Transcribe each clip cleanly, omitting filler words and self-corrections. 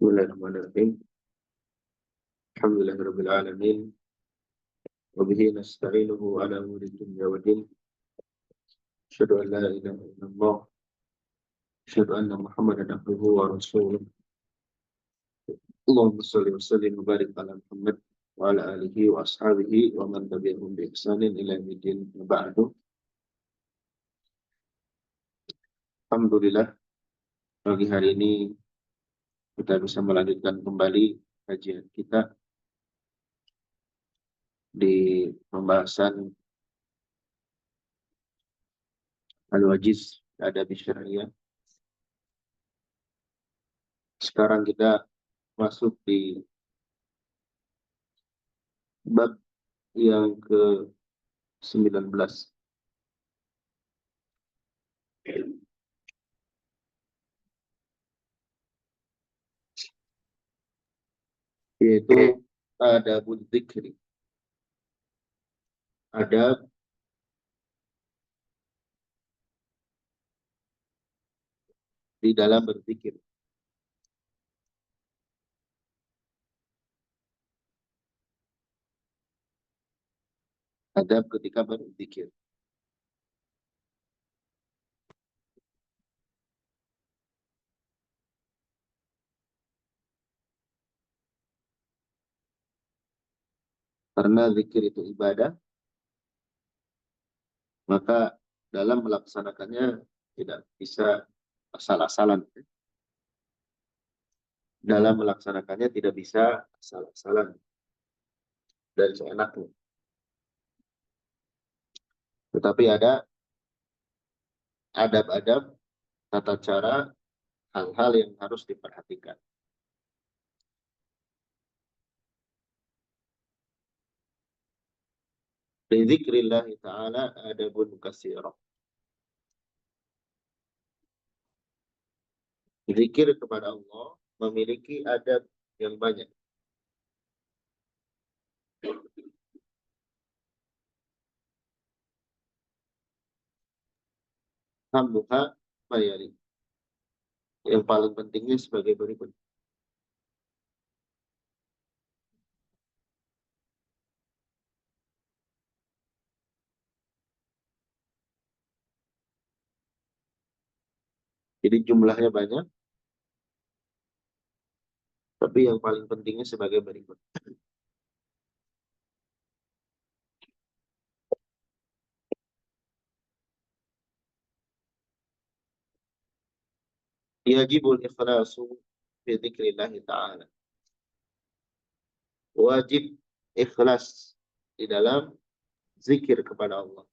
Bismillahirrahmanirrahim. Alhamdulillahirabbil alamin. Wa bihi nasta'inuhu ala umuri dunya waddin. Asyhadu an la ilaha illallah. Asyhadu anna Muhammadan abduhu wa rasuluh. Allahumma shalli wa sallim wa barik ala Muhammad wa ala alihi wa ashabihi wa man tabi'ahum bi ihsanin ila yaumil wa ba'du. Alhamdulillah, pagi hari ini kita bisa melanjutkan kembali kajian kita di pembahasan Al-Wajiz Adab Syariah. Sekarang kita masuk di bab yang ke-19. Yaitu adabul dzikri. Adab di dalam berzikir. Adab ketika berzikir. Karena zikir itu ibadah, maka dalam melaksanakannya tidak bisa asal-asalan. Dalam melaksanakannya tidak bisa asal-asalan dan seenaknya. Tetapi ada adab-adab, tata cara, hal-hal yang harus diperhatikan. Di zikrillah ta'ala adabun katsirah. Zikir kepada Allah memiliki adab yang banyak. Hamduha bayari. Yang paling pentingnya sebagai berikut. Jadi jumlahnya banyak, tapi yang paling pentingnya sebagai berikut. Yajibul ikhlasu fi dzikrillah ta'ala. Wajib ikhlas di dalam zikir kepada Allah.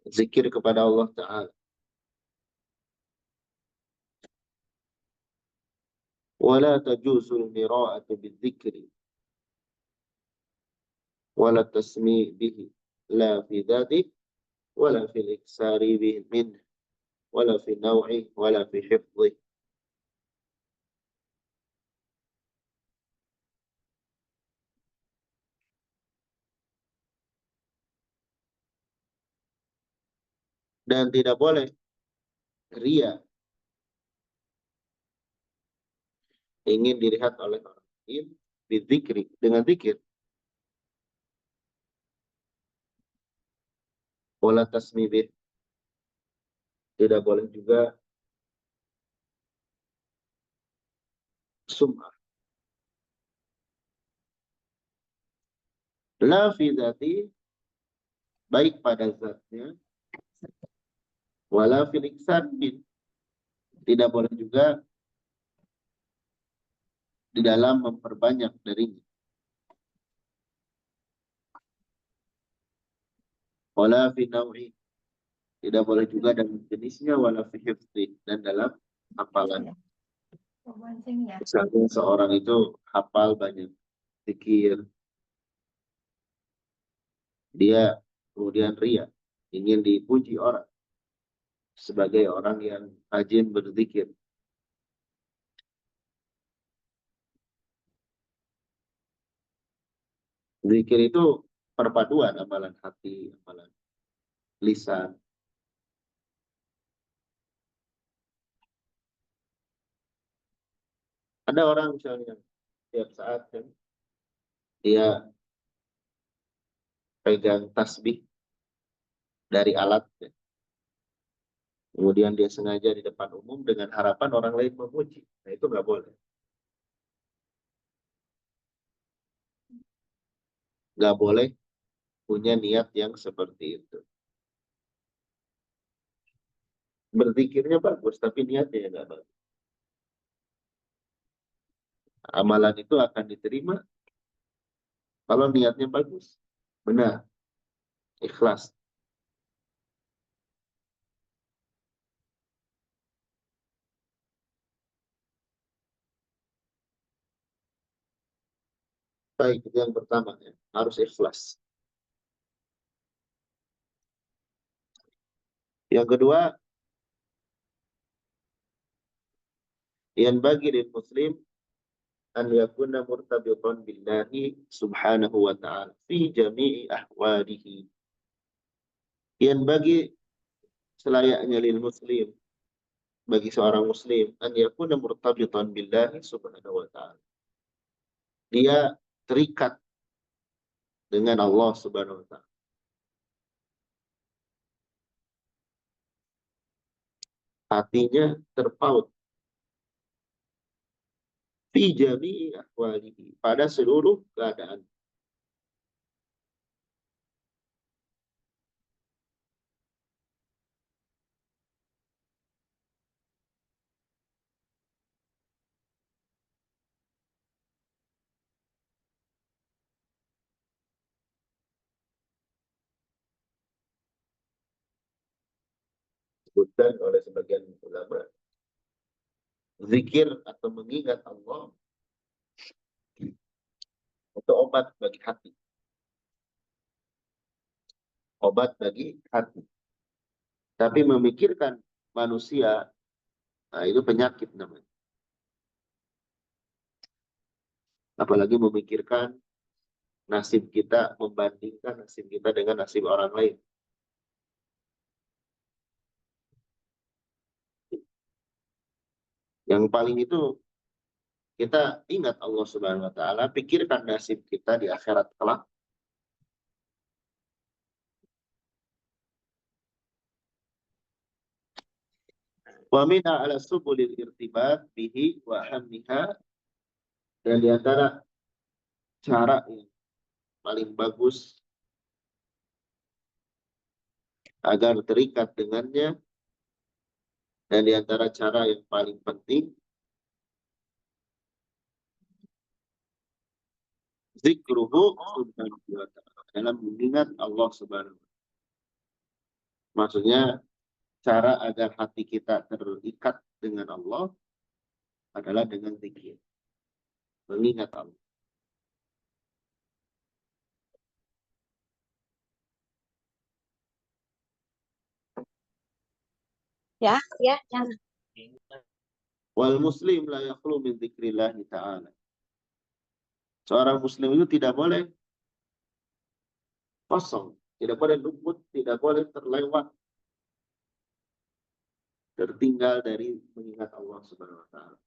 Zikir kepada Allah Ta'ala. Wala tajuzul mira'atu bidzikri. Wala tasmi' bihi. La fi dhati. Wala fi iksari bihi min. Wala fi naw'i. Wala fi hifdhi. Dan tidak boleh ria, ingin dilihat oleh orang lain, bidzikri, dengan zikir. Wala tasmi bih, tidak boleh juga sum'ah. La fi dzati, baik pada zatnya, wala fil iksan bin, tidak boleh juga di dalam memperbanyak darinya. Wala fi naw'i, tidak boleh juga dalam jenisnya, wala fi hifdhi, dan dalam hafalan. Misalnya seorang itu hafal banyak zikir, dia kemudian ria, ingin dipuji orang sebagai orang yang rajin berzikir. Zikir itu perpaduan amalan hati, amalan lisan. Ada orang misalnya tiap saat kan dia pegang tasbih dari alat, ya. Kemudian dia sengaja di depan umum dengan harapan orang lain memuji. Nah itu nggak boleh. Nggak boleh punya niat yang seperti itu. Berzikirnya bagus, tapi niatnya ya nggak bagus. Amalan itu akan diterima kalau niatnya bagus. Benar, ikhlas. Baik, itu yang pertama ya. Harus ikhlas. Yang kedua, yang bagi di muslim an yakuna murtabitan billahi subhanahu wa ta'ala fi jami'i ahwadihi. Yang bagi selayaknya lil muslim, bagi seorang muslim, an yakuna murtabitan billahi subhanahu wa ta'ala. Dia terikat dengan Allah subhanahu wa ta'ala. Hatinya terpaut fi jami'i ahwalihi, pada seluruh keadaan. Disebutkan oleh sebagian ulama, zikir atau mengingat Allah itu obat bagi hati. Obat bagi hati. Tapi memikirkan manusia, nah itu penyakit namanya. Apalagi memikirkan nasib kita, membandingkan nasib kita dengan nasib orang lain. Yang paling itu kita ingat Allah Subhanahu wa taala, pikirkan nasib kita di akhirat kelak. Wa min ala subulil irtibat bihi wa hammiha, dan di antara cara yang paling bagus agar terikat dengannya, dan di antara cara yang paling penting, zikruhu subhanahu wa ta'ala, dalam mengingat Allah subhanahu wa ta'ala. Maksudnya cara agar hati kita terikat dengan Allah adalah dengan zikir, mengingat Allah. Ya, ya, jangan. Wal muslim la yakhlu min dzikrillah ta'ala. Seorang muslim itu tidak boleh kosong, tidak boleh luput, tidak boleh terlewat, tertinggal dari mengingat Allah Subhanahu wa taala.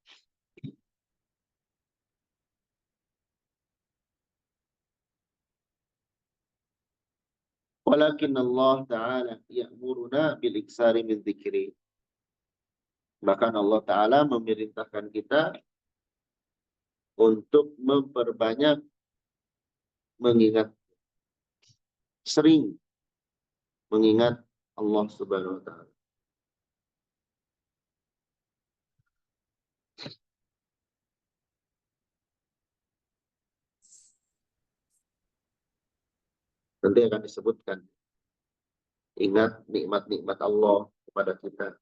Walakin Allah Ta'ala ya'muruna bil iksari min dzikri. Bahkan Allah Ta'ala memerintahkan kita untuk memperbanyak mengingat, sering mengingat Allah Subhanahu wa taala. Nanti akan disebutkan, ingat nikmat-nikmat Allah kepada kita.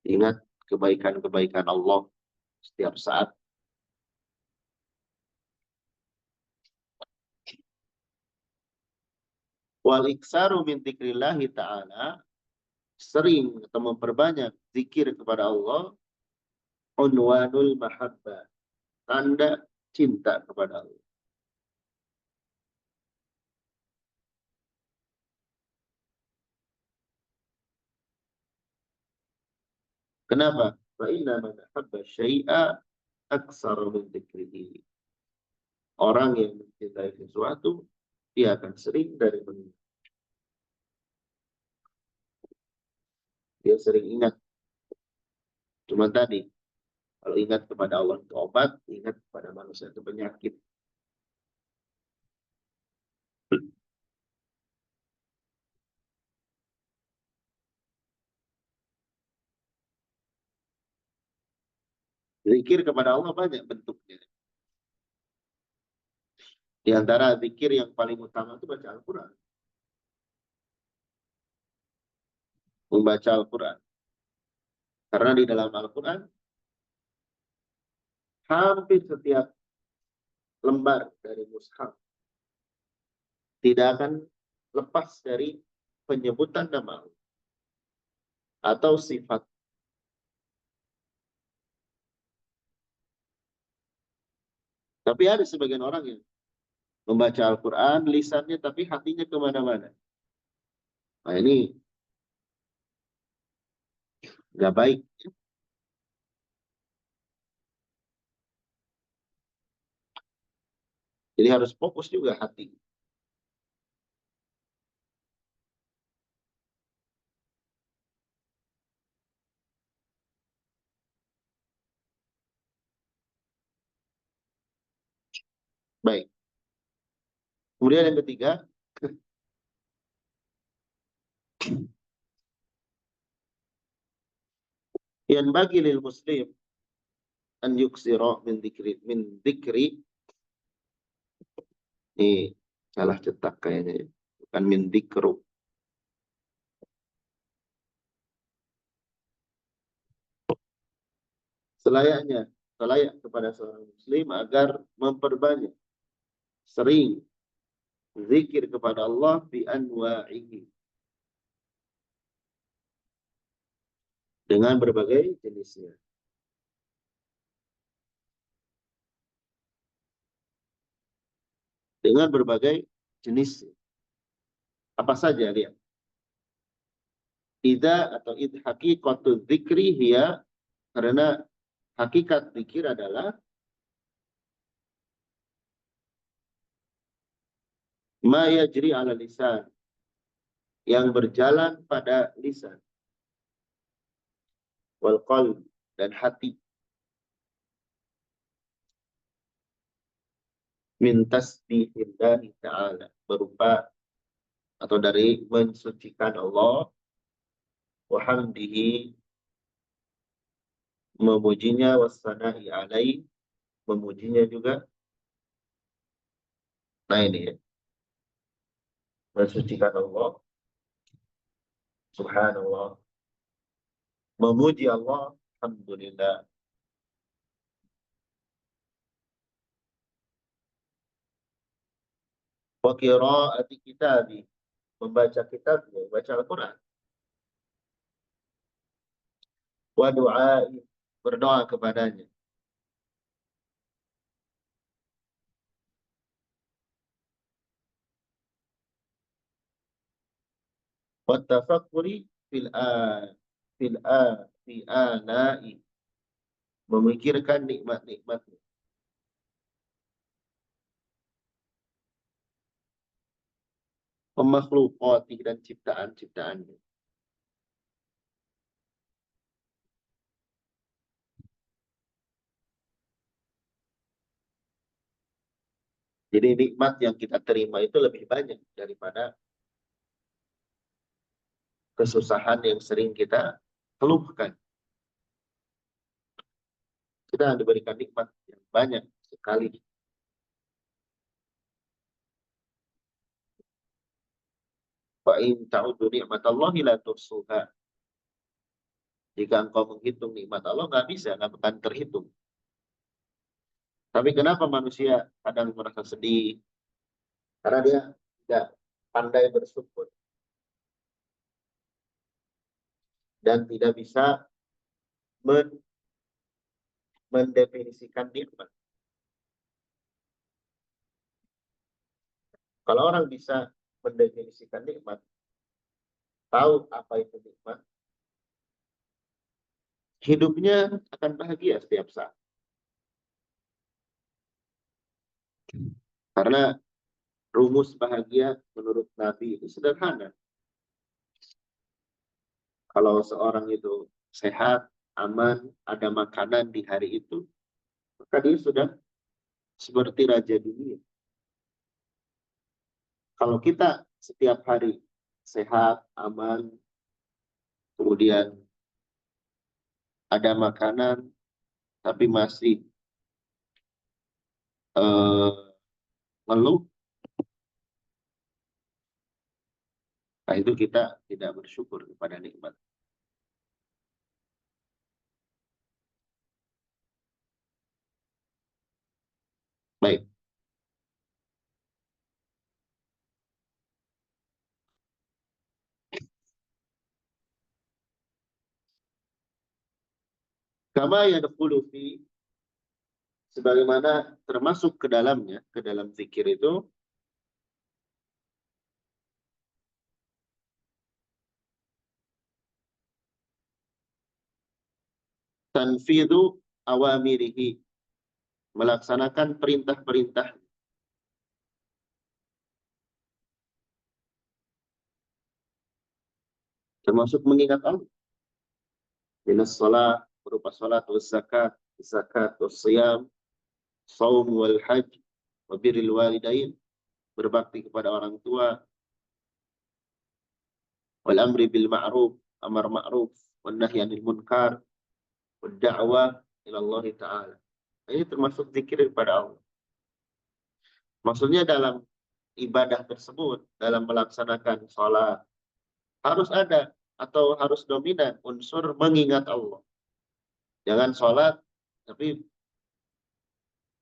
Ingat kebaikan-kebaikan Allah setiap saat. Wal iksaru min dzikrillahi ta'ala, sering atau memperbanyak zikir kepada Allah, unwanul mahabbah, tanda cinta kepada Allah. Kenapa? Fa inna man ahabba syai'a aksara min dzikrihi. Orang yang mencintai sesuatu, dia akan sering dari mengingat. Dia sering ingat. Cuma tadi, kalau ingat kepada Allah itu obat, ingat kepada manusia itu penyakit. Zikir kepada Allah banyak bentuknya. Di antara zikir yang paling utama itu baca Al-Quran. Membaca Al-Quran. Karena di dalam Al-Quran, hampir setiap lembar dari mushaf tidak akan lepas dari penyebutan nama Allah atau sifat. Tapi ada sebagian orang yang membaca Al-Quran, lisannya tapi hatinya kemana-mana. Nah ini nggak baik. Jadi harus fokus juga hati. Baik. Kemudian yang ketiga, yang bagi lil muslim an yuksira min dikri. Ini salah cetak kayaknya ya. Bukan min dikru. Selayak kepada seorang muslim agar memperbanyak sering zikir kepada Allah bi anwa'ihi, dengan berbagai jenisnya. Dengan berbagai jenis. Apa saja lihat. Ida atau haqiqatu dzikri hiya, karena hakikat zikir adalah ma yajri ala lisan, yang berjalan pada lisan, wal qalb, dan hati, min tasbihillahi ta'ala, berupa atau dari mensucikan Allah, wa hamdihi, memujinya, wassana'i alaih, memujinya juga. Nah ini ya, mensucikan Allah, subhanallah, memuji Allah, alhamdulillah. Wa qira'ati kitabi, membaca kitabnya, membaca Al-Quran. Wa du'ai, berdoa kepadanya. Wa tafakkuri fi ana'i, memikirkan nikmat-nikmatnya. Pemakhlukati, dan ciptaan-ciptaannya. Jadi nikmat yang kita terima itu lebih banyak daripada kesusahan yang sering kita keluhkan. Kita diberikan nikmat yang banyak sekali. Fa in ta'udzu ni'matallahi la tuhsuha. Jika engkau menghitung nikmat Allah, nggak akan terhitung. Tapi kenapa manusia kadang merasa sedih? Karena dia tidak pandai bersyukur dan tidak bisa mendefinisikan nikmat. Kalau orang bisa mendefinisikan nikmat, tahu apa itu nikmat, hidupnya akan bahagia setiap saat. Karena rumus bahagia menurut Nabi itu sederhana. Kalau seorang itu sehat, aman, ada makanan di hari itu, maka dia sudah seperti raja dunia. Kalau kita setiap hari sehat, aman, kemudian ada makanan, tapi masih ngeluh, nah itu kita tidak bersyukur kepada nikmat. Baik. Kama yadkhulu fi, sebagaimana termasuk ke dalamnya, ke dalam zikir itu, tanfidhu awamirihi, melaksanakan perintah-perintah, termasuk mengingat Allah. Minas shalah, berupa salat, was zakat, was siyam, saum wal hajj, wa birril walidain, berbakti kepada orang tua, wal amri bil ma'ruf, amar ma'ruf, wan nahyi anil munkar, wad da'wah ila Allah Ta'ala. Ini termasuk zikir kepada Allah. Maksudnya dalam ibadah tersebut, dalam melaksanakan sholat, harus ada atau harus dominan unsur mengingat Allah. Jangan sholat, tapi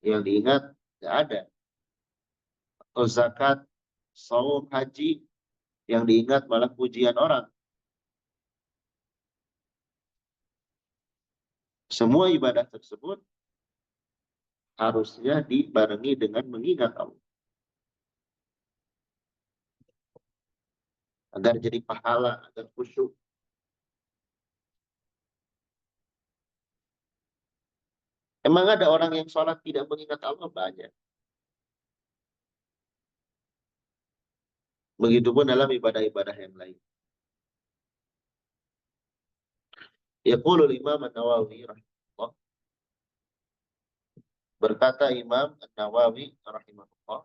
yang diingat tidak ada. Atau zakat, saum, haji, yang diingat malah pujian orang. Semua ibadah tersebut harusnya dibarengi dengan mengingat Allah. Agar jadi pahala, agar khusyuk. Emang ada orang yang sholat tidak mengingat Allah? Banyak. Begitupun dalam ibadah-ibadah yang lain. Yaqulul Imam An-Nawawi rahimahullah, berkata Imam An-Nawawi rahimahullah,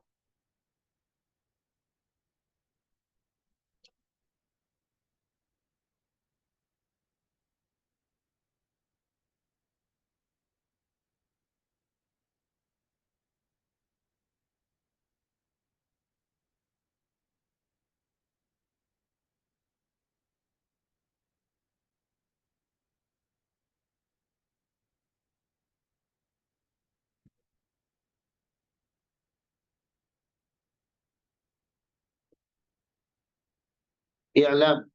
i'lam,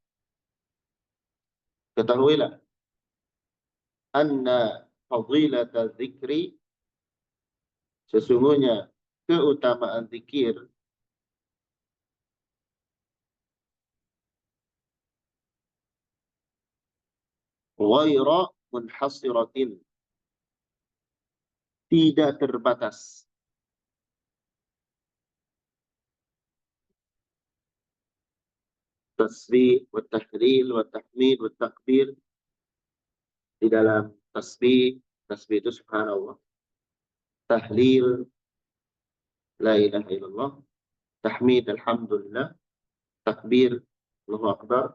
ketahuilah, anna fadilata dzikri, sesungguhnya keutamaan zikir, ghaira munhasiratin, tidak terbatas. Tasbih, wa tahlil, wa tahmid, wa takbir, di dalam tasbih, tasbih itu subhanallah, tahlil, la ilaha illallah, tahmid, alhamdulillah, takbir, Allahu akbar,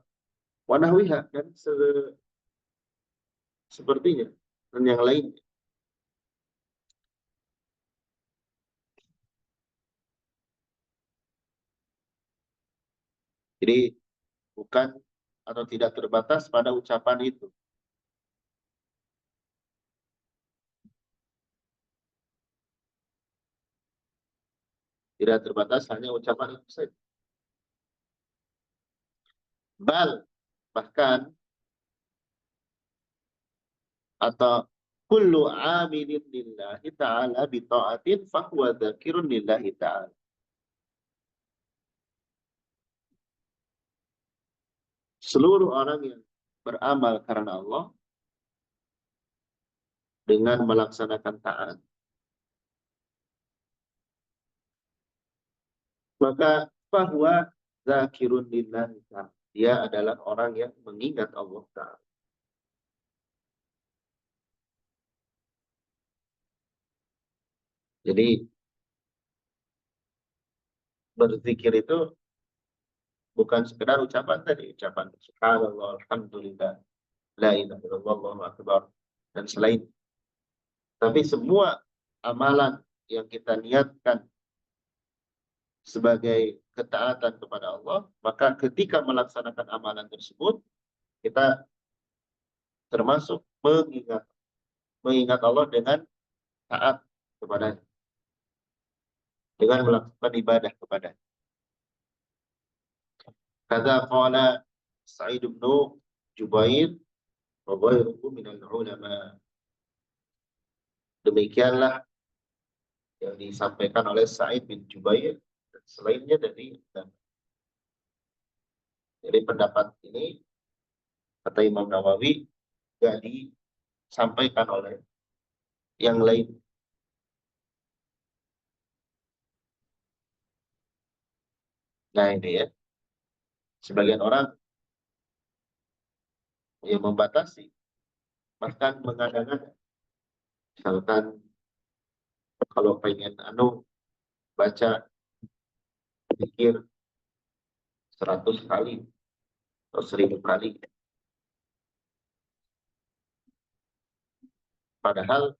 wa nahwiha, dan sepertinya, dan yang lain. Jadi bukan atau tidak terbatas pada ucapan itu. Tidak terbatas hanya ucapan itu saja. Bahkan, atau kullu amilin lillahi ta'ala bita'atin fahuwa dzakirun lillahi ta'ala. Seluruh orang yang beramal karena Allah, dengan melaksanakan taat, maka bahwa zakirun lillahi ta'ala, dia adalah orang yang mengingat Allah Ta'ala. Jadi berzikir itu bukan sekedar ucapan tadi, ucapan subhanallah, alhamdulillah, la ilaha illallah, Allahu akbar, dan selain. Tapi semua amalan yang kita niatkan sebagai ketaatan kepada Allah, maka ketika melaksanakan amalan tersebut, kita termasuk mengingat Allah dengan taat kepada, dengan melakukan ibadah kepada. Kata qala Sa'id bin Jubair wa ghairuhu minal ulama. Demikianlah yang disampaikan oleh Sa'id bin Jubair dan selainnya dari ulama. Jadi pendapat ini kata Imam Nawawi tidak disampaikan oleh yang lain. Nah ini ya, sebagian orang yang membatasi, bahkan mengada-ngada. Misalkan kalau pengen baca zikir 100 kali atau 1000 kali. Padahal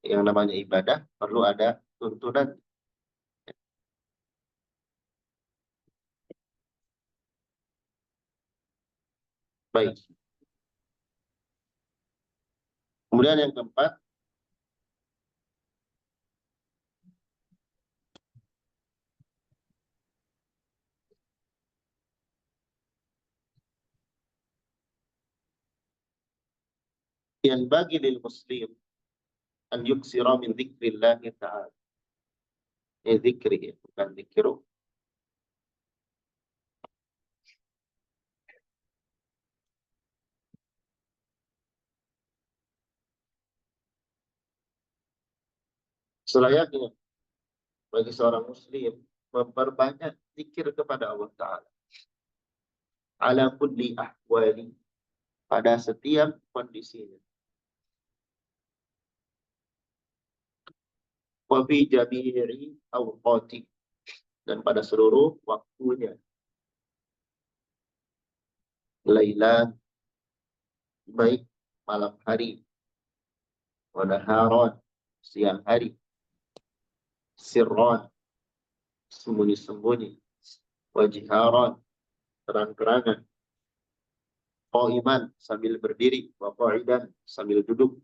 yang namanya ibadah perlu ada tuntunan. Baik. Kemudian yang keempat, yang bagi lil muslim an yuksira min dzikrillah ta'ala. Dzikri, bukan dzikru. Selayaknya bagi seorang muslim memperbanyak zikir kepada Allah Ta'ala. Ala kulli ahwali, pada setiap kondisinya. Wa fi jami'i awqati, dan pada seluruh waktunya. Lailan, baik malam hari, wa naharan, siang hari, sirran, sembunyi-sembunyi, wa jiharan, terang-terangan, qaiman, sambil berdiri, wa qa'idan, sambil duduk,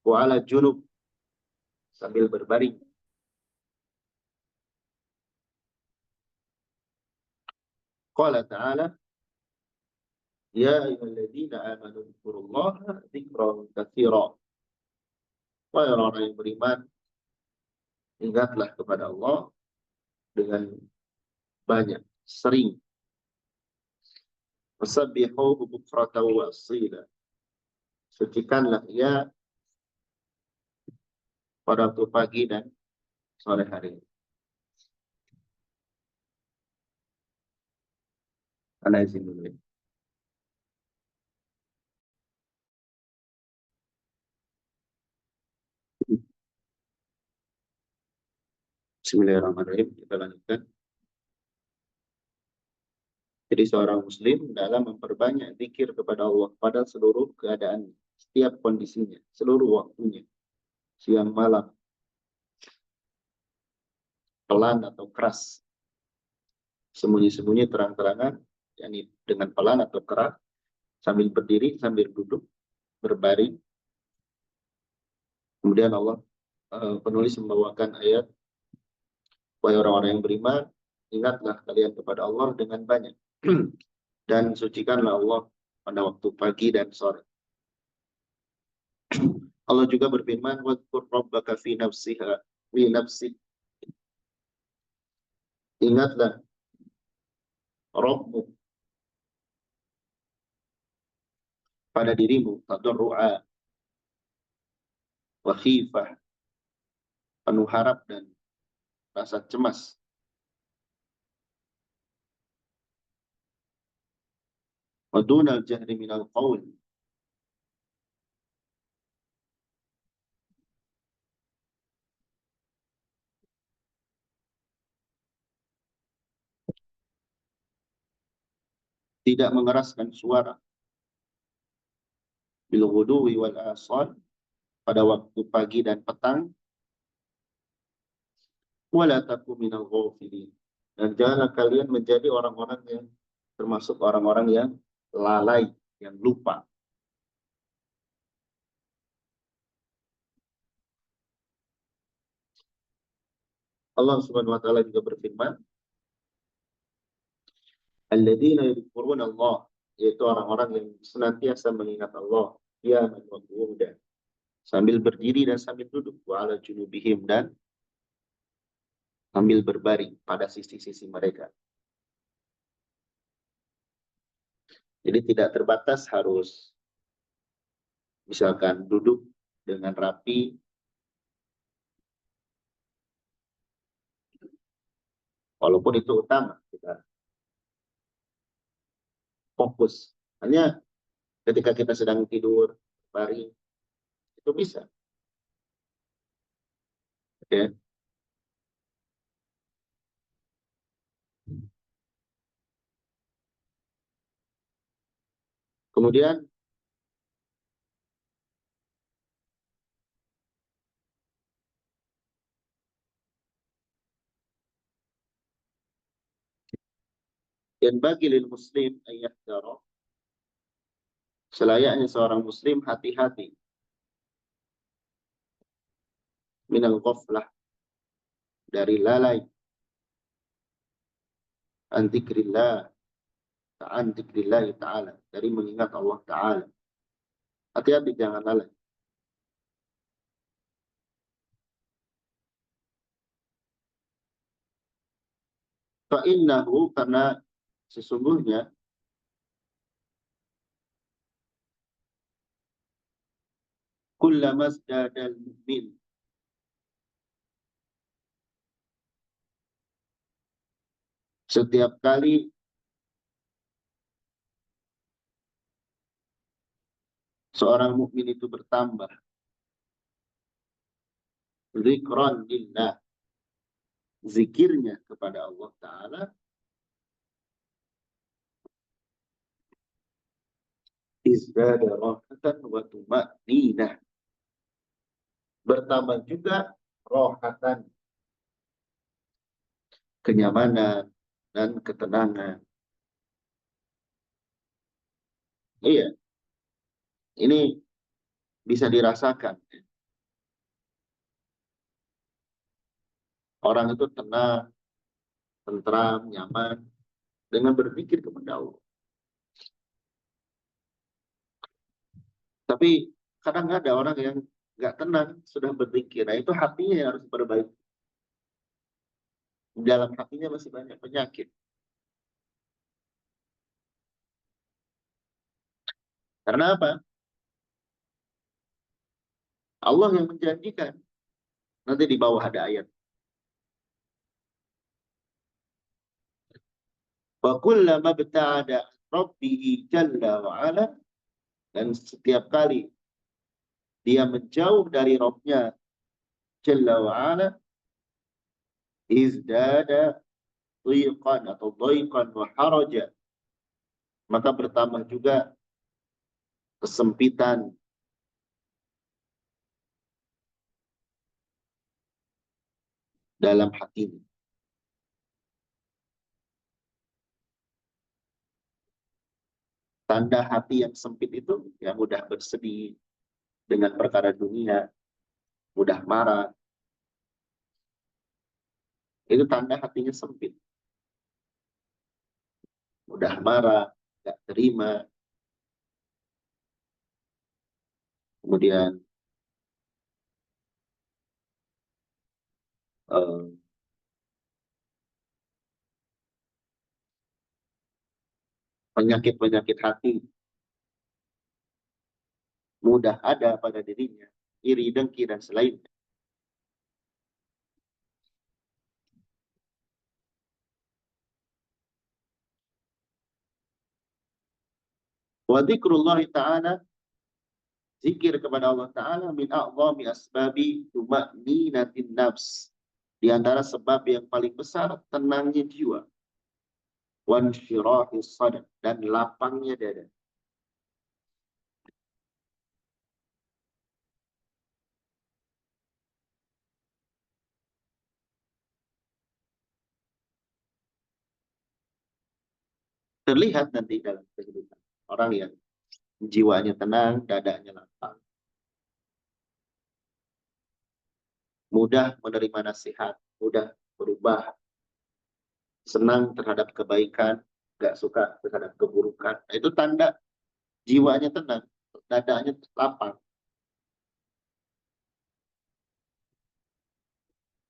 wa ala junub, sambil berbaring. Qala ta'ala, ya ayyuhalladzina amanu dzkurullaha dzikran katsira. Wahai orang yang beriman, ingatlah kepada Allah dengan banyak, sering. Wasabbihuhu bukratan wa asila. Sucikanlah ia pada waktu pagi dan sore hari. Ana izin dulu ya. Bismillahirrahmanirrahim. Kita lanjutkan. Jadi seorang muslim dalam memperbanyak zikir kepada Allah pada seluruh keadaan, setiap kondisinya, seluruh waktunya, siang malam, pelan atau keras, sembunyi-sembunyi, terang-terangan, yakni dengan pelan atau keras, sambil berdiri, sambil duduk, berbaring. Kemudian Allah penulis membawakan ayat, wahai orang-orang yang beriman, ingatlah kalian kepada Allah dengan banyak dan sucikanlah Allah pada waktu pagi dan sore. Allah juga berfirman, wadhkur rabbaka fi nafsi. Ingatlah Rabbmu pada dirimu, tadarru'a, wa khifah, penuh harap dan rasa cemas. Wa dunal jahri minal qaul, tidak mengeraskan suara, bil ghuduwi wal asal, pada waktu pagi dan petang, wala taku minal ghafilin, dan janganlah kalian menjadi orang-orang yang termasuk orang-orang yang lalai, yang lupa. Allah Subhanahu wa taala juga berfirman, alladzina yadhkuruna Allah, yaitu orang-orang yang senantiasa mengingat Allah, qiyaman wa qu'udan, sambil berdiri dan sambil duduk, wa ala junubihim, dan sambil berbaring pada sisi-sisi mereka. Jadi tidak terbatas harus misalkan duduk dengan rapi, walaupun itu utama, kita fokus. Hanya ketika kita sedang tidur, baring, itu bisa. Oke. Kemudian dan bagi lil muslim ayat darah, selayaknya seorang muslim hati-hati minal ghaflah, dari lalai, an dzikrillah, an dzikrillah ta'ala, dari mengingat Allah Ta'ala. Hati-hati jangan lalai. Fa'innahu, karena sesungguhnya kullama zdadal mu'min, setiap kali seorang mukmin itu bertambah zikran lillah, zikirnya kepada Allah Ta'ala, izdada rahatan wa tuma'ninah, bertambah juga rohatan, kenyamanan dan ketenangan. Iya, ini bisa dirasakan. Orang itu tenang, tentram, nyaman dengan berzikir kepada Allah. Tapi kadang ada orang yang nggak tenang sudah berzikir. Nah, itu hatinya yang harus perbaiki. Dalam hatinya masih banyak penyakit. Karena apa? Allah yang menjanjikan. Nanti di bawah ada ayat. Wa kullama bta'ada rabbihi jalla wa ala, dan setiap kali dia menjauh dari Rabb-nya jalla wa ala, izdada dhiqan atau dhaiqan wa haraja, maka bertambah juga kesempitan dalam hatinya. Tanda hati yang sempit itu ya mudah bersedih dengan perkara dunia, mudah marah. Itu tanda hatinya sempit. Mudah marah, nggak terima. Kemudian penyakit-penyakit hati mudah ada pada dirinya. iri dengki dan selainnya. Wa dzikrullahi ta'ala, zikir kepada Allah Ta'ala, min a'zami asbabi tuma'ninatin nafs, di antara sebab yang paling besar tenangnya jiwa, wansyirahis sadr, dan lapangnya dada. Terlihat nanti dalam kehidupan orang yang jiwanya tenang, dadanya lapang, mudah menerima nasihat, mudah berubah, senang terhadap kebaikan, gak suka terhadap keburukan. Itu tanda jiwanya tenang, dadanya lapang.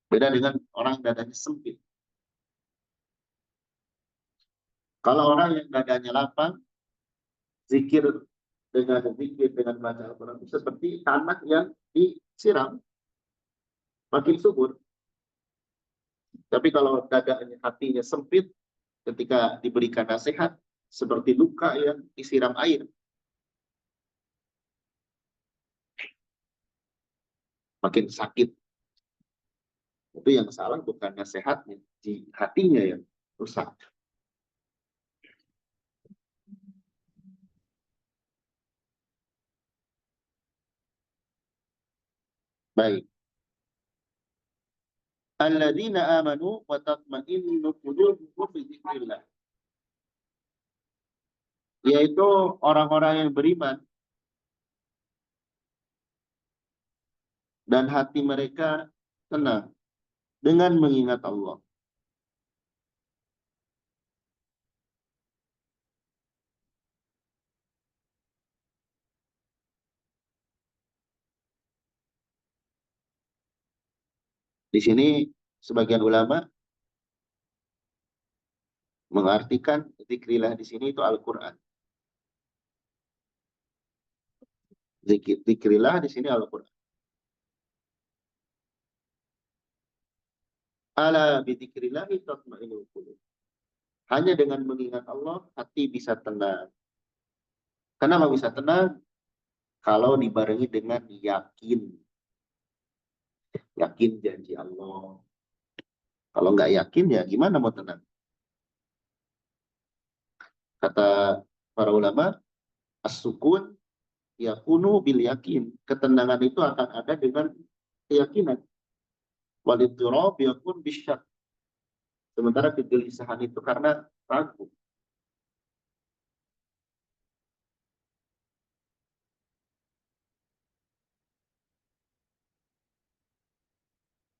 Beda dengan orang dadanya sempit. Kalau orang yang dadanya lapang, zikir dengan baca Al-Quran itu seperti tanah yang disiram, makin subur. Tapi kalau dadanya, hatinya sempit, ketika diberikan nasihat, seperti luka yang disiram air, makin sakit. Itu yang salah bukan nasihatnya, di hatinya yang rusak. Baik. Alladzina amanu wa tatma'innu qulubuhum bi dzikrillah. Yaitu orang-orang yang beriman dan hati mereka tenang dengan mengingat Allah. Di sini sebagian ulama mengartikan zikrillah di sini itu Al-Quran. Zikrillah di sini Al-Quran. Ala bidzikrillah tatma'innul qulub. Hanya dengan mengingat Allah, hati bisa tenang. Kenapa bisa tenang? Kalau dibarengi dengan yakin. Yakin janji Allah. Kalau nggak yakin, ya gimana mau tenang? Kata para ulama, as-sukun yakunu bil yakin. Ketenangan itu akan ada dengan keyakinan. Walittirab yakun bisyak. Sementara kegelisahan itu karena ragu.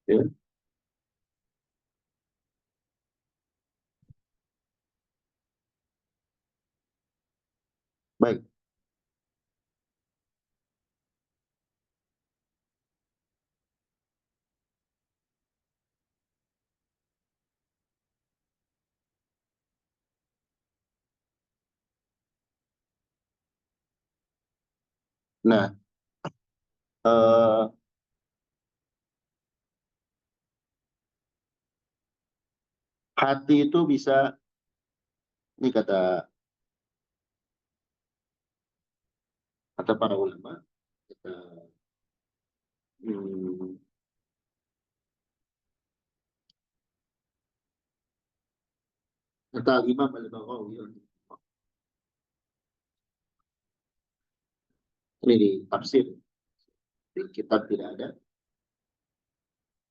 Ya. Baik. Nah, eh, hati itu bisa, ini kata para ulama, kata, hmm, kata Imam Al-Baghawi, ini di tafsir, di kitab tidak ada.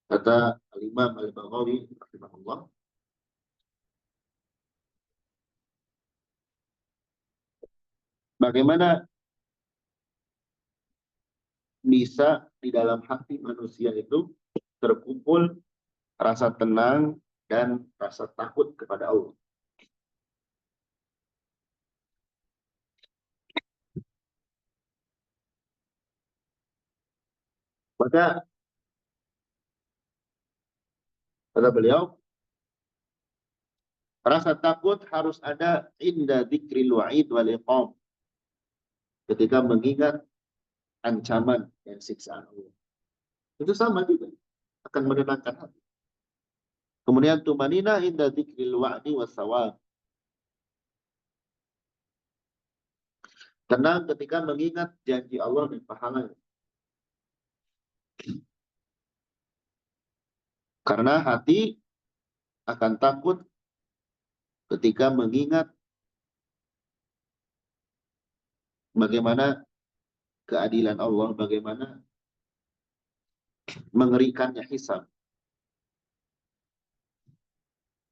Kata Imam Al-Baghawi, rahimahullah, bagaimana bisa di dalam hati manusia itu terkumpul rasa tenang dan rasa takut kepada Allah. Maka kata beliau, rasa takut harus ada inda dzikril wa'id wal iqam. Ketika mengingat ancaman dan siksaan Allah. Itu sama juga, akan menenangkan hati. Kemudian tumanina inda dzikril wa'di wassawab. Tenang ketika mengingat janji Allah dan pahala. Karena hati akan takut ketika mengingat bagaimana keadilan Allah, bagaimana mengerikannya hisab.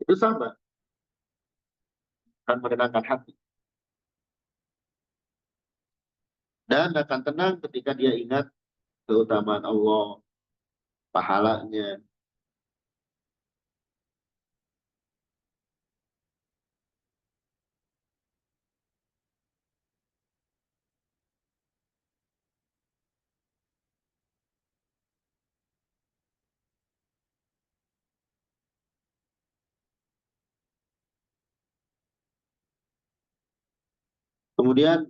Itu sama, akan menenangkan hati. Dan akan tenang ketika dia ingat keutamaan Allah, pahalanya. Kemudian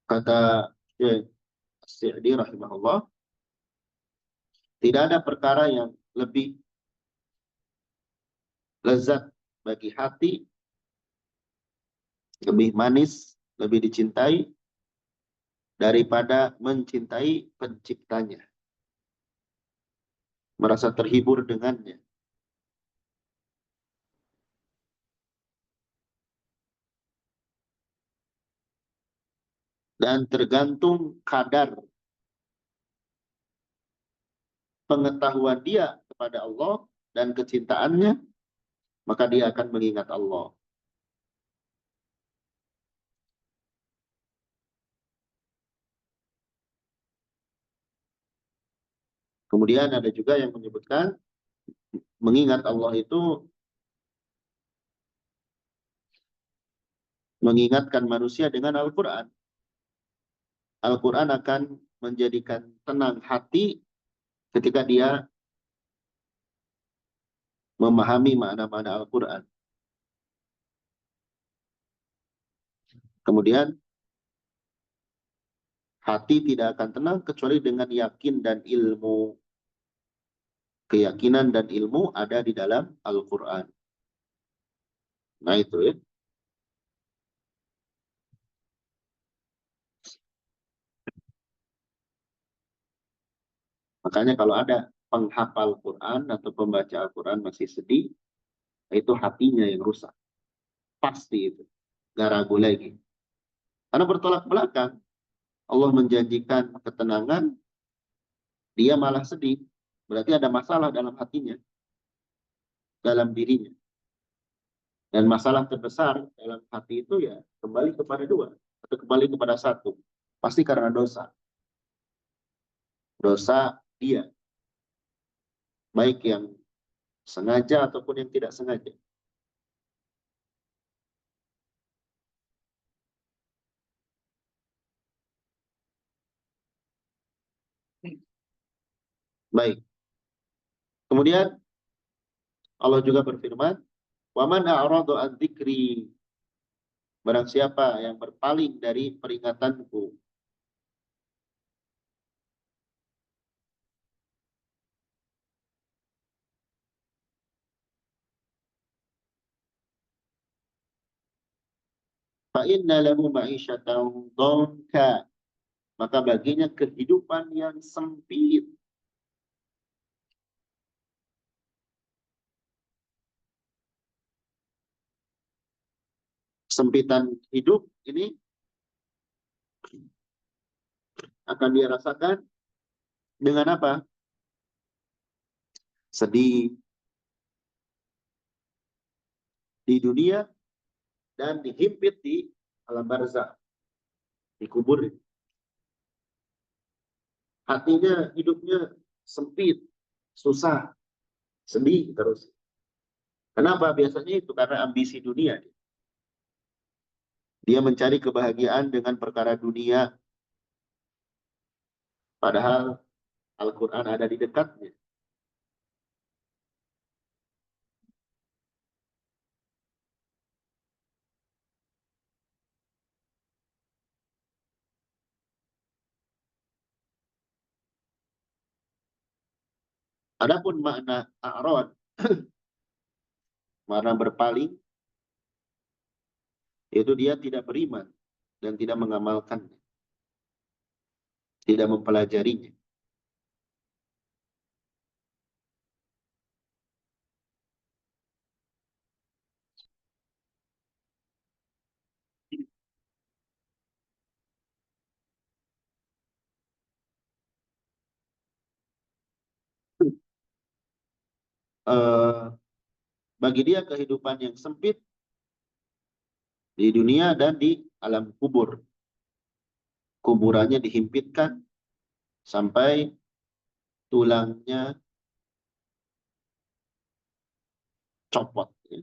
kata Syekh Sa'di rahimahullah, tidak ada perkara yang lebih lezat bagi hati, lebih manis, lebih dicintai daripada mencintai penciptanya, merasa terhibur dengannya. Dan tergantung kadar pengetahuan dia kepada Allah dan kecintaannya, maka dia akan mengingat Allah. Kemudian ada juga yang menyebutkan mengingat Allah itu mengingatkan manusia dengan Al-Quran. Al-Quran akan menjadikan tenang hati ketika dia memahami makna-makna Al-Quran. Kemudian hati tidak akan tenang kecuali dengan yakin dan ilmu. Keyakinan dan ilmu ada di dalam Al-Quran. Nah itu ya. Makanya kalau ada penghafal Quran atau pembaca Al-Quran masih sedih, itu hatinya yang rusak. Pasti itu. Gak ragu lagi. Karena bertolak belakang. Allah menjanjikan ketenangan, dia malah sedih. Berarti ada masalah dalam hatinya, dalam dirinya. Dan masalah terbesar dalam hati itu ya kembali kepada dua, atau kembali kepada satu. Pasti karena dosa. Dosa dia. Baik yang sengaja ataupun yang tidak sengaja. Baik. Kemudian Allah juga berfirman, "Wa man a'radu an dzikri." Barang siapa yang berpaling dari peringatanku. Fa inna lahu ma'isyatan dhanka. Maka baginya kehidupan yang sempit. Sempitan hidup ini akan dia rasakan dengan apa? Sedih di dunia dan dihimpit di alam barzakh, di kubur. Hatinya, hidupnya sempit, susah, sedih terus. Kenapa? Biasanya itu karena ambisi dunia. Dia mencari kebahagiaan dengan perkara dunia, padahal Al-Quran ada di dekatnya. Adapun makna a'rad, makna berpaling, itu dia tidak beriman dan tidak mengamalkannya, tidak mempelajarinya. Eh, bagi dia kehidupan yang sempit di dunia dan di alam kubur. Kuburannya dihimpitkan sampai tulangnya copot. Ya.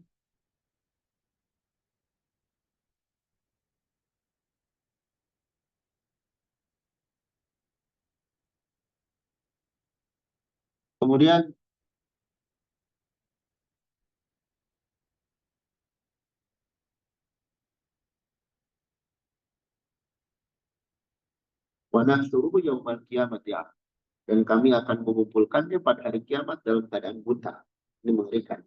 Kemudian wa nahsyuruhu yaumal qiyamati a'ma. Dan kami akan mengumpulkannya pada hari kiamat dalam keadaan buta. Ini mengerikan.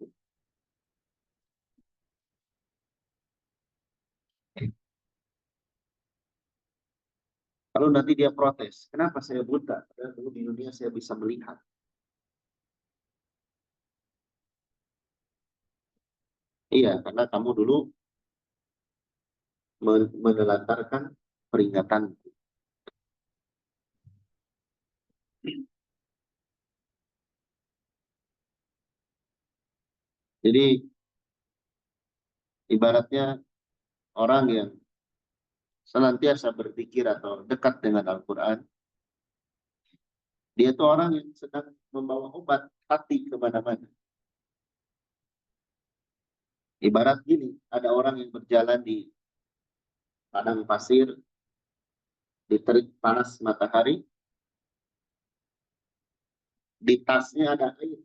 Kalau nanti dia protes, kenapa saya buta? Padahal dulu di dunia saya bisa melihat. Iya, karena kamu dulu menelantarkan peringatan. Jadi ibaratnya orang yang senantiasa berpikir atau dekat dengan Al-Quran, dia itu orang yang sedang membawa obat hati kemana-mana. Ibarat gini, ada orang yang berjalan di padang pasir, diterik panas matahari, di tasnya ada air.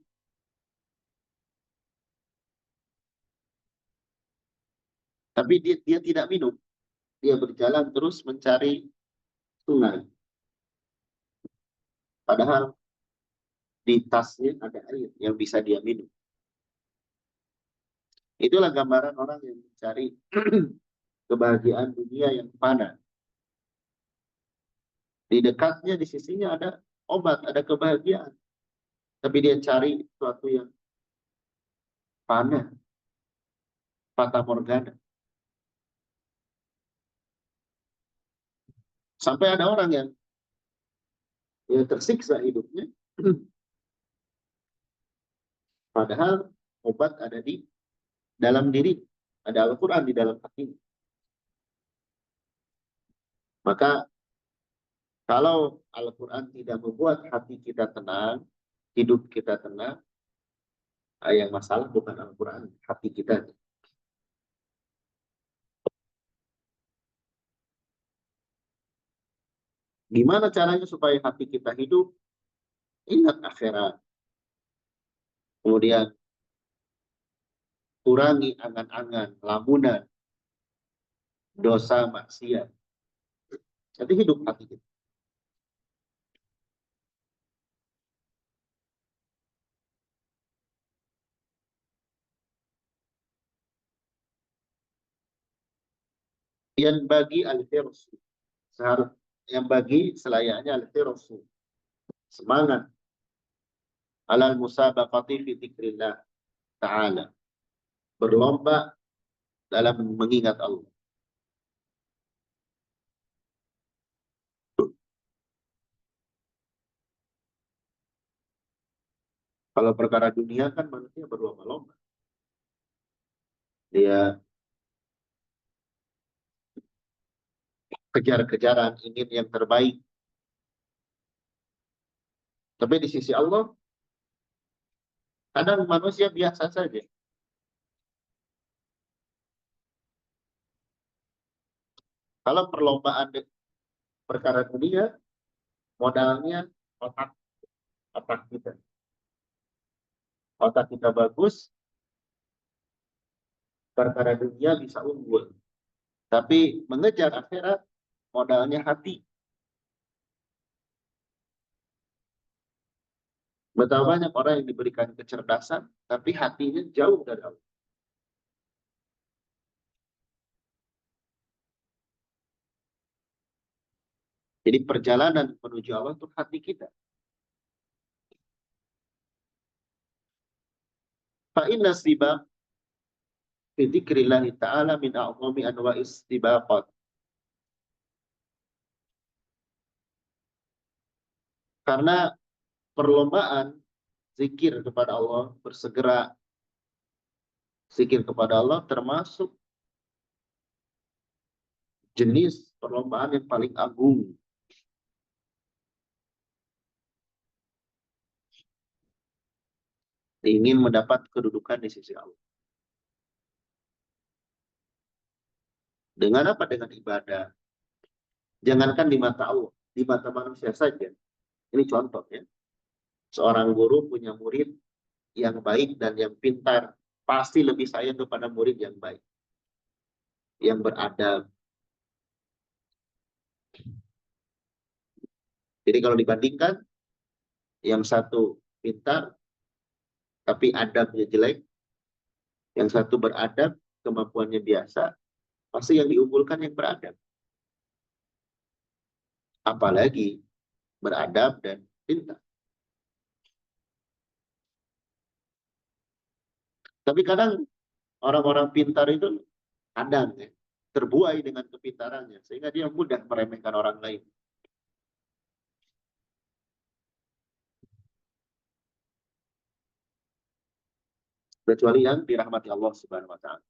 Tapi dia tidak minum. Dia berjalan terus mencari sungai. Padahal di tasnya ada air yang bisa dia minum. Itulah gambaran orang yang mencari kebahagiaan dunia yang fana. Di dekatnya, di sisinya ada obat, ada kebahagiaan. Tapi dia cari sesuatu yang fana, fata morgana. Sampai ada orang yang tersiksa hidupnya, padahal obat ada di dalam diri, ada Al-Quran di dalam hati. Maka kalau Al-Quran tidak membuat hati kita tenang, hidup kita tenang, yang masalah bukan Al-Quran, hati kita. Gimana caranya supaya hati kita hidup? Ingat akhirat. Kemudian kurangi angan-angan, lamunan, dosa, maksiat. Jadi hidup hati kita. Yang bagi al-hirsu, yang bagi selayaknya al-hirsu, semangat alal musabaqati fi dzikrillah ta'ala, berlomba dalam mengingat Allah. Kalau perkara dunia kan manusia berlomba-lomba. Dia kejar-kejaran, ingin yang terbaik. Tapi di sisi Allah, kadang manusia biasa saja. Kalau perlombaan perkara dunia, modalnya otak, otak kita. Otak kita bagus, perkara dunia bisa unggul. Tapi mengejar akhirat, modalnya hati. Betapa banyak orang yang diberikan kecerdasan, tapi hatinya jauh dari Allah. Jadi perjalanan menuju Allah itu hati kita. Fa'inna sibaq fi dzikrillahi ta'ala min a'zami anwa'is sibaqat. Karena perlombaan zikir kepada Allah, bersegera zikir kepada Allah termasuk jenis perlombaan yang paling agung. Ingin mendapat kedudukan di sisi Allah. Dengan apa? Dengan ibadah. Jangankan di mata Allah, di mata manusia saja. Ini contoh ya. Seorang guru punya murid yang baik dan yang pintar, pasti lebih sayang kepada murid yang baik, yang beradab. Jadi kalau dibandingkan, yang satu pintar, tapi adabnya jelek, yang satu beradab, kemampuannya biasa, pasti yang diunggulkan yang beradab. Apalagi beradab dan pintar. Tapi kadang orang-orang pintar itu kadang ya, terbuai dengan kepintarannya, sehingga dia mudah meremehkan orang lain. Kecuali yang dirahmati Allah Subhanahu wa Ta'ala.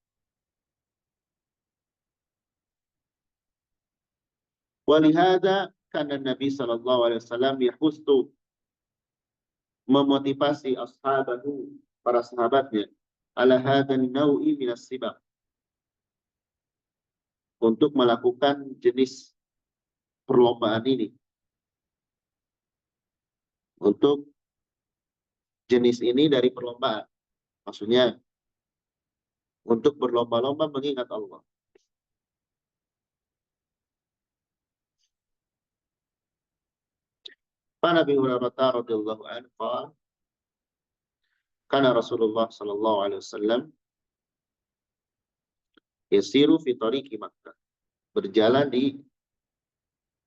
Walihada karena Nabi Shallallahu Alaihi Wasallam yahustu memotivasi ashabahu, para sahabatnya, ala hadan naui minas sibak, untuk melakukan jenis perlombaan ini, untuk jenis ini dari perlombaan, maksudnya untuk berlomba-lomba mengingat Allah. Pak Nabi Hurairah radhiyallahu anhu qala kana Rasulullah sallallahu alaihi wasallam yasiru fi tariqi Makkah, berjalan di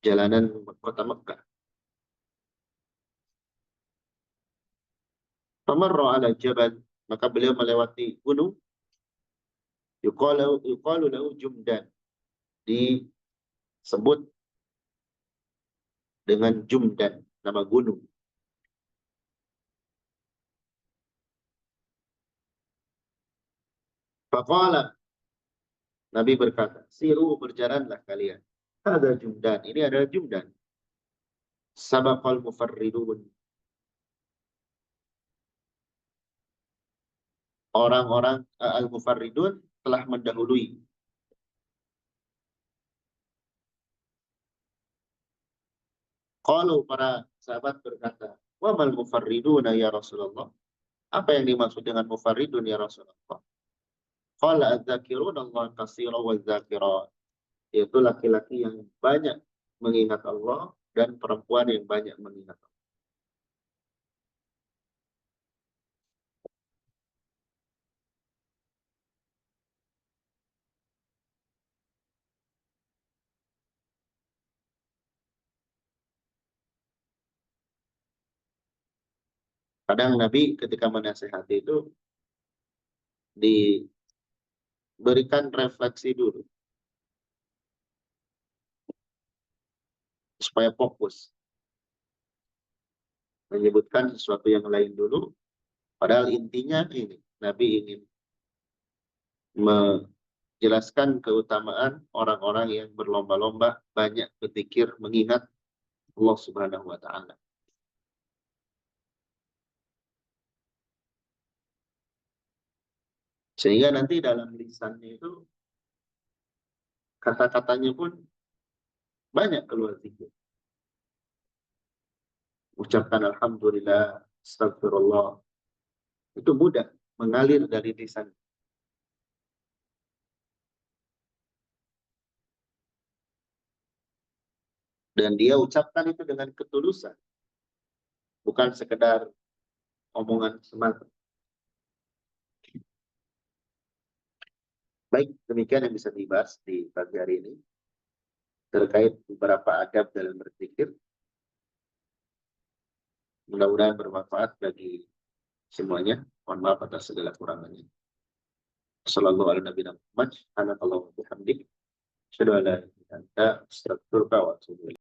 jalanan kota Mekkah. Famarra ala jabal, maka beliau melewati gunung, yuqalu lahu Jumdan, disebut dengan Jumdan, nama gunung. Faqala, Nabi berkata, siru, berjalanlah kalian. Ada Jumdan, ini adalah Jumdan. Sabaqal mufarridun, orang-orang al-mufarridun telah mendahului. Kalau para sahabat berkata, wa mal mufarriduna ya Rasulullah, apa yang dimaksud dengan mufarridun ya Rasulullah? Qala adzakirun Allah katsira wa dzakirat, yaitu laki-laki yang banyak mengingat Allah dan perempuan yang banyak mengingat Allah. Kadang Nabi ketika menasehati itu diberikan refleksi dulu supaya fokus, menyebutkan sesuatu yang lain dulu, padahal intinya ini Nabi ingin menjelaskan keutamaan orang-orang yang berlomba-lomba banyak berzikir mengingat Allah Subhanahu wa Ta'ala. Sehingga nanti dalam lisannya itu kata-katanya pun banyak keluar zikir. Ucapkan alhamdulillah, astagfirullah, itu mudah mengalir dari lisan. Dan dia ucapkan itu dengan ketulusan, bukan sekedar omongan semata. Baik, demikian yang bisa dibahas di pagi hari ini terkait beberapa adab dalam berzikir. Mudah-mudahan bermanfaat bagi semuanya. Mohon maaf atas segala kurangannya. Sallallahu alaihi Nabi Muhammad. Anakallahu bihamdik. Asyhadu an la ilaha illa anta, astaghfiruka wa atubu ilaik.